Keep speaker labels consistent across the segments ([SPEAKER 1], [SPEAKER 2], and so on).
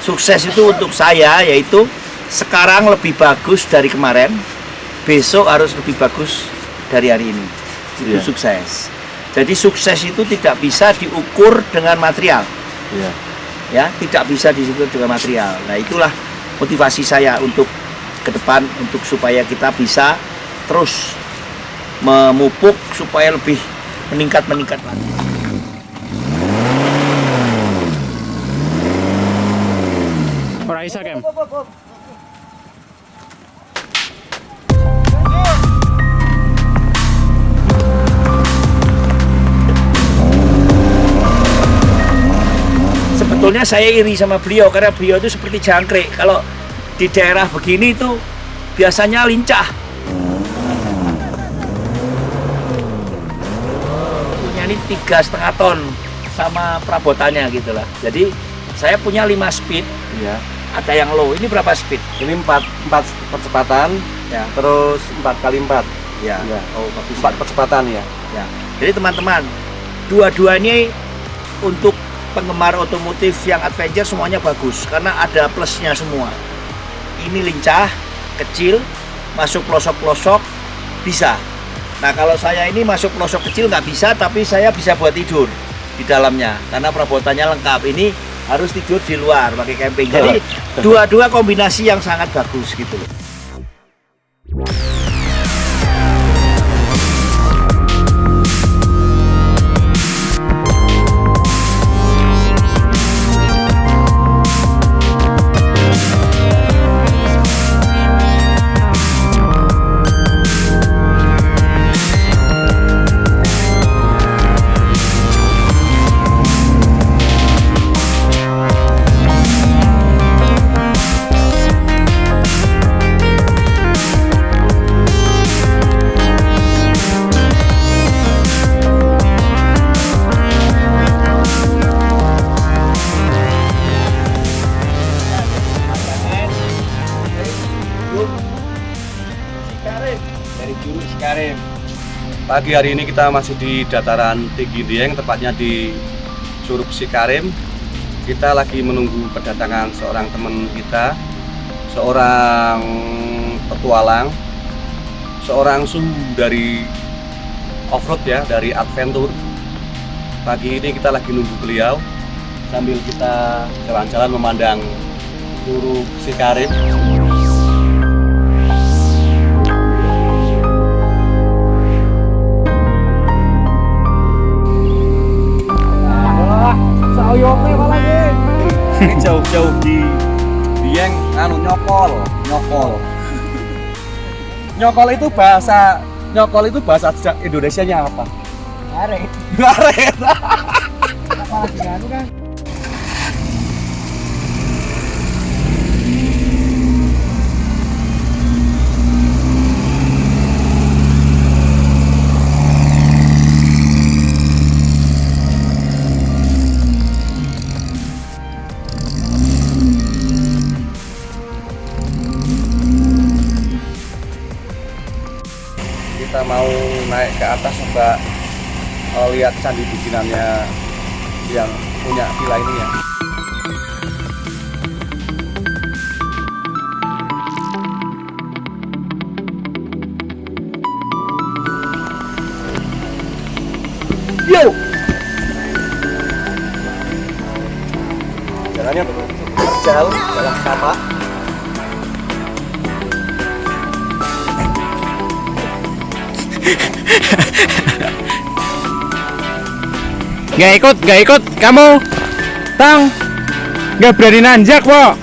[SPEAKER 1] Sukses itu untuk saya yaitu sekarang lebih bagus dari kemarin, besok harus lebih bagus dari hari ini. Itu sukses. Jadi sukses itu tidak bisa diukur dengan material. Ya, tidak bisa diukur dengan material. Nah, itulah motivasi saya untuk ke depan, untuk supaya kita bisa terus memupuk supaya lebih meningkat lagi.
[SPEAKER 2] Raisa Kem.
[SPEAKER 1] Sebetulnya saya iri sama beliau karena beliau itu seperti jangkrik. Kalau di daerah begini itu biasanya lincah. Punya ini 3,5 ton sama perabotannya gitulah. Jadi saya punya 5 speed.
[SPEAKER 3] Iya.
[SPEAKER 1] Ada yang low. Ini berapa speed?
[SPEAKER 3] Ini 4 percepatan,
[SPEAKER 1] Ya.
[SPEAKER 3] terus 4x4.
[SPEAKER 1] Ya.
[SPEAKER 3] Ya.
[SPEAKER 1] Oh, bagus.
[SPEAKER 3] 4 percepatan ya.
[SPEAKER 1] Ya. Jadi teman-teman, dua-duanya untuk penggemar otomotif yang adventure semuanya bagus karena ada plusnya semua. Ini lincah, kecil, masuk pelosok-pelosok bisa. Nah, kalau saya ini masuk pelosok kecil nggak bisa, tapi saya bisa buat tidur di dalamnya karena perabotannya lengkap. Ini harus tidur di luar pakai camping. Jadi dua-dua kombinasi yang sangat bagus gitu loh. Dari Curug Cikarim.
[SPEAKER 3] Pagi hari ini kita masih di dataran tinggi Dieng, tepatnya di Curug Cikarim. Kita lagi menunggu kedatangan seorang teman kita, seorang petualang, seorang suhu dari off-road ya, dari adventure. Pagi ini kita lagi nunggu beliau sambil kita jalan-jalan memandang Curug Cikarim. Ini jauh-jauh di Dieng, nyokol. Nyokol itu bahasa Indonesianya apa?
[SPEAKER 1] Ngaret.
[SPEAKER 3] Ngaret.
[SPEAKER 1] Apa lagi kan?
[SPEAKER 3] Kita mau naik ke atas coba lihat candi bikinannya yang punya villa ini ya. Yo! Jalannya terjal, jalan sama.
[SPEAKER 2] Gak ikut kamu, Tang. Gak berani nanjak, Wak.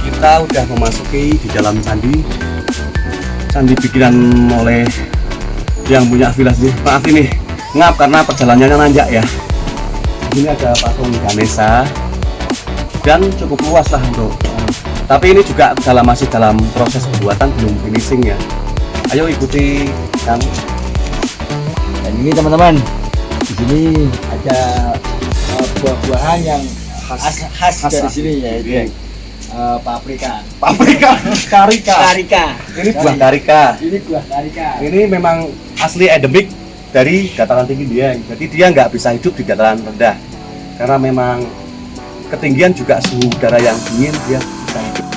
[SPEAKER 3] Kita udah memasuki di dalam candi bikinan oleh yang punya villa sini. Maaf ini ngap karena perjalanannya nanjak ya. Ini ada patung Ganesha dan cukup luas lah untuk. Tapi ini juga masih dalam proses pembuatan, belum finishing ya. Ayo ikuti Kang.
[SPEAKER 1] Dan ini teman-teman, di sini ada buah-buahan yang khas dari sini yaitu Paprika.
[SPEAKER 3] Paprika, karika.
[SPEAKER 1] Karika.
[SPEAKER 3] Ini buah karika.
[SPEAKER 1] Ini buah karika.
[SPEAKER 3] Ini memang asli endemik dari dataran tinggi Dieng. Jadi dia nggak bisa hidup di dataran rendah. Karena memang ketinggian juga suhu udara yang dingin, dia bisa hidup.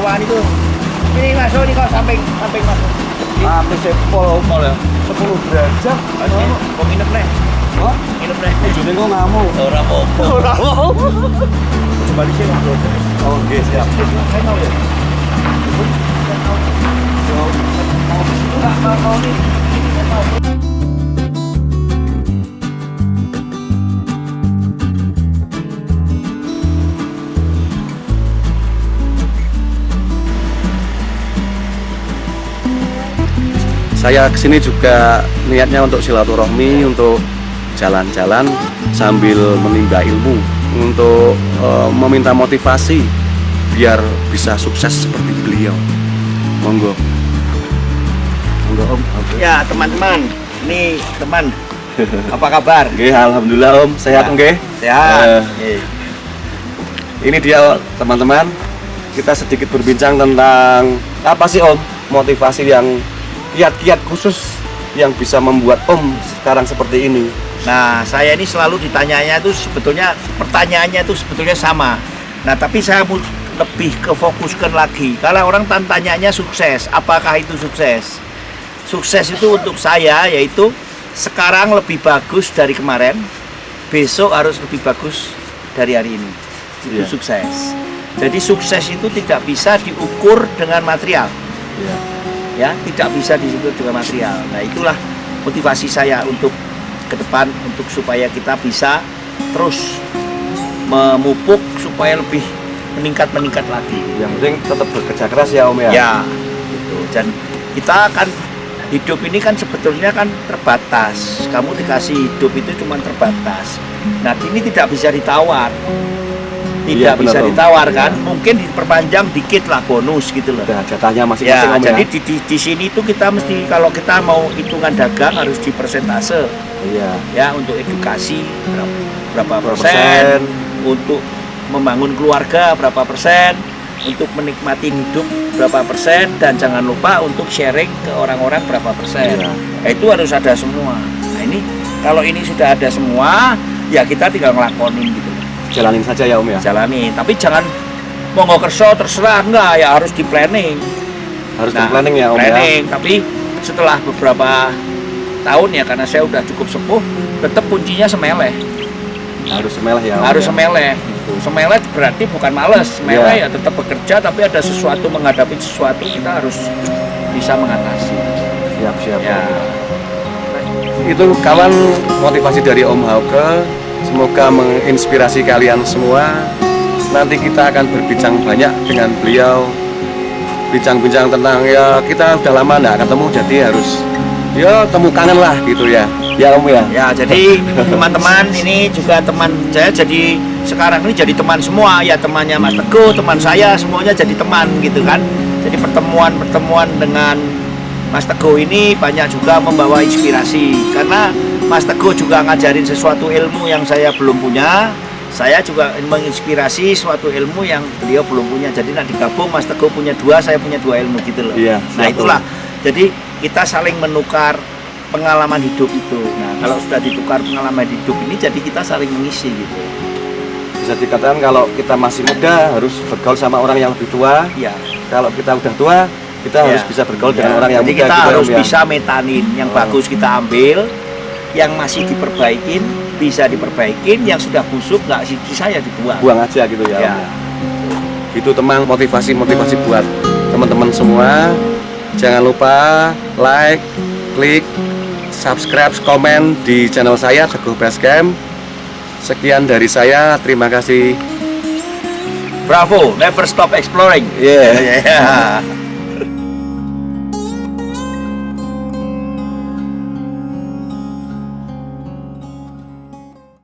[SPEAKER 1] ruangan itu. Ini masuk ini kok samping masuk.
[SPEAKER 3] Hampir sepol ya.
[SPEAKER 1] 10 derajat. Kok nginep nih?
[SPEAKER 3] Oh,
[SPEAKER 1] Nginep nih.
[SPEAKER 3] bojone kok ngamuk.
[SPEAKER 1] Ora apa-apa. Ora apa-apa. Coba di sini.
[SPEAKER 3] Oh, nggih, siap.
[SPEAKER 1] Saya tahu ya. Mau nih. Saya tahu.
[SPEAKER 3] Saya kesini juga niatnya untuk silaturahmi, untuk jalan-jalan sambil menimba ilmu, untuk meminta motivasi biar bisa sukses seperti beliau. Monggo. Monggo Om.
[SPEAKER 1] Ya teman-teman, ini teman. Apa kabar?
[SPEAKER 3] Nggih, alhamdulillah Om, sehat nggih.
[SPEAKER 1] Sehat.
[SPEAKER 3] Ini dia teman-teman, kita sedikit berbincang tentang apa sih Om motivasi yang kiat-kiat khusus yang bisa membuat Om sekarang seperti ini.
[SPEAKER 1] Nah, saya ini selalu ditanyanya itu sebetulnya pertanyaannya itu sebetulnya sama. Nah, tapi saya lebih ke fokuskan lagi. Kalau orang tanyanya sukses, apakah itu sukses? Sukses itu untuk saya yaitu sekarang lebih bagus dari kemarin, besok harus lebih bagus dari hari ini. Itu sukses. Jadi sukses itu tidak bisa diukur dengan material. Ya, tidak bisa diukur dengan material. Nah, itulah motivasi saya untuk ke depan, untuk supaya kita bisa terus memupuk supaya lebih meningkat lagi.
[SPEAKER 3] Yang penting tetap bekerja keras ya Om ya.
[SPEAKER 1] Ya, gitu. Dan kita kan hidup ini kan sebetulnya kan terbatas. Kamu dikasih hidup itu cuma terbatas. Nah, ini tidak bisa ditawar. Tidak
[SPEAKER 3] Iya, benar,
[SPEAKER 1] bisa
[SPEAKER 3] Om.
[SPEAKER 1] ditawar kan? Mungkin diperpanjang dikit lah bonus gitu loh.
[SPEAKER 3] Udah jatahnya
[SPEAKER 1] Ya,
[SPEAKER 3] masing-masing Om
[SPEAKER 1] jadi
[SPEAKER 3] ya.
[SPEAKER 1] di sini tuh kita mesti kalau kita mau hitungan dagang harus di persentase
[SPEAKER 3] Iya.
[SPEAKER 1] ya, untuk edukasi berapa
[SPEAKER 3] Berapa
[SPEAKER 1] persen, untuk membangun keluarga berapa persen, untuk menikmati hidup berapa persen, dan jangan lupa untuk sharing ke orang-orang berapa persen.
[SPEAKER 3] Iya.
[SPEAKER 1] Nah, itu harus ada semua. Nah, ini kalau ini sudah ada semua, ya kita tinggal ngelakonin gitu.
[SPEAKER 3] Jalanin saja ya Om ya.
[SPEAKER 1] Jalani, tapi jangan monggo kerso terserah, enggak, ya harus di planning.
[SPEAKER 3] Harus
[SPEAKER 1] Nah,
[SPEAKER 3] di planning ya Om ya.
[SPEAKER 1] planning, tapi setelah beberapa tahun ya, karena saya udah cukup sepuh, tetap kuncinya semeleh.
[SPEAKER 3] Harus semelah ya Om.
[SPEAKER 1] Harus
[SPEAKER 3] ya.
[SPEAKER 1] semeleh. Semeleh berarti bukan males. Semeleh
[SPEAKER 3] Iya.
[SPEAKER 1] ya tetap bekerja, tapi ada sesuatu, menghadapi sesuatu kita harus bisa mengatasi.
[SPEAKER 3] Siap.
[SPEAKER 1] Ya.
[SPEAKER 3] Itu kawan motivasi dari Om Hauke. Semoga menginspirasi kalian semua. Nanti kita akan berbincang banyak dengan beliau. Bincang-bincang tentang ya kita udah lama nggak ketemu, jadi harus ya temu kangen lah gitu ya. Ya Om ya.
[SPEAKER 1] Ya, jadi teman-teman ini juga teman saya, jadi sekarang ini jadi teman semua ya, temannya Mas Teguh, teman saya, semuanya jadi teman gitu kan. Jadi pertemuan dengan Mas Teguh ini banyak juga membawa inspirasi, karena Mas Teguh juga ngajarin sesuatu ilmu yang saya belum punya. Saya juga menginspirasi suatu ilmu yang beliau belum punya. Jadi nanti digabung, Mas Teguh punya dua, saya punya dua ilmu gitu loh.
[SPEAKER 3] Iya,
[SPEAKER 1] Nah
[SPEAKER 3] siap,
[SPEAKER 1] itulah. Jadi kita saling menukar pengalaman hidup itu. Nah kalau sudah ditukar pengalaman hidup ini, jadi kita saling mengisi gitu.
[SPEAKER 3] Bisa dikatakan kalau kita masih muda harus bergaul sama orang yang lebih tua.
[SPEAKER 1] Iya.
[SPEAKER 3] Kalau kita udah tua, kita harus bisa bergaul dengan orang yang
[SPEAKER 1] Jadi
[SPEAKER 3] muda.
[SPEAKER 1] kita
[SPEAKER 3] gitu ya,
[SPEAKER 1] harus
[SPEAKER 3] Om ya.
[SPEAKER 1] bisa metanin yang bagus kita ambil, yang masih diperbaikin bisa diperbaikin, yang sudah busuk nggak bisa ya dibuang.
[SPEAKER 3] Buang aja gitu ya.
[SPEAKER 1] Ya.
[SPEAKER 3] Om ya. Itu teman motivasi buat teman-teman semua. Jangan lupa like, klik, subscribe, komen di channel saya Teguh Basecamp. Sekian dari saya, terima kasih.
[SPEAKER 1] Bravo, never stop exploring.
[SPEAKER 3] Yeah.
[SPEAKER 1] Yeah.